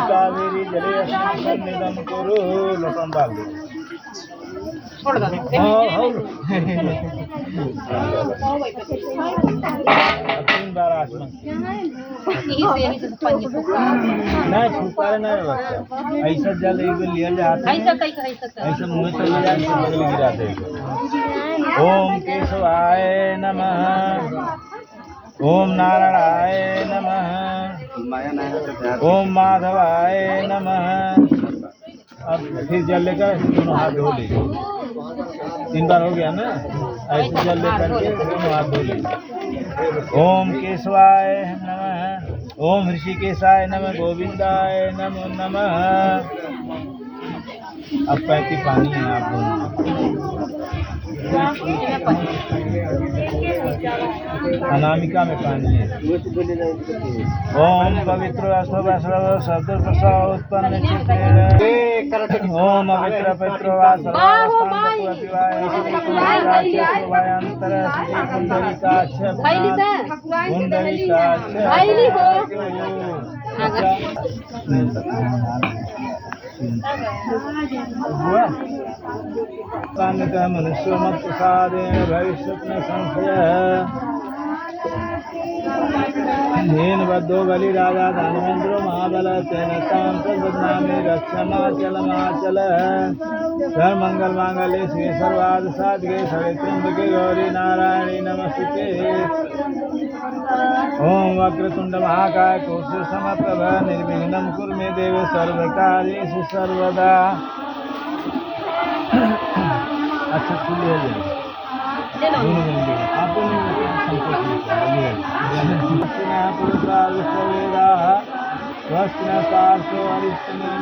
कावेरी जले सन्निधं कुरु लसन डाल दो छोड़ दो तीन बार आसमान यही से पानी नहीं छुपारे नहीं बच्चा ऐसा जल एक लिया जाता है ऐसा मुँह चले जाए तो बगल गिरा देगा ओम केशवाय नमः ओम नारायणाय नमः ओम माधवाय नमः। अब फिर जल लेकर दोनों हाथ धो लीजिए 3 बार हो गया ना ऐसे जल लेकर के दोनों हाथ धो लीजिए ओम केशवाय नमः ओम ऋषिकेशाय नमः गोविंदाय नमो नमः। अब पैती पानी है आप दोनों अनामिका में पानी है ओम पवित्र शब्द प्रसाद उत्पन्न ओम पवित्र पवित्र काम्यतः मनुष्यो मत प्रसादेन भविष्यत् न संशयः। धेन बद्धो बलि राजा दानवेन्द्रो महाबल तेन तां प्रबध्नामि रक्षमाचल सर्वमंगल मांगल्ये श्री सर्वार्थ साधके त्र्यंबके गौरी नारायणी नमस्ते। ओम वक्रतुंड महाकाय कोटि समप्रभ निर्विघ्नं कुरु मे देव सर्वकार्येषु सर्वदा। अच्छा खुली हो जाए स्वस्ति न पार्श्व अरिष्टने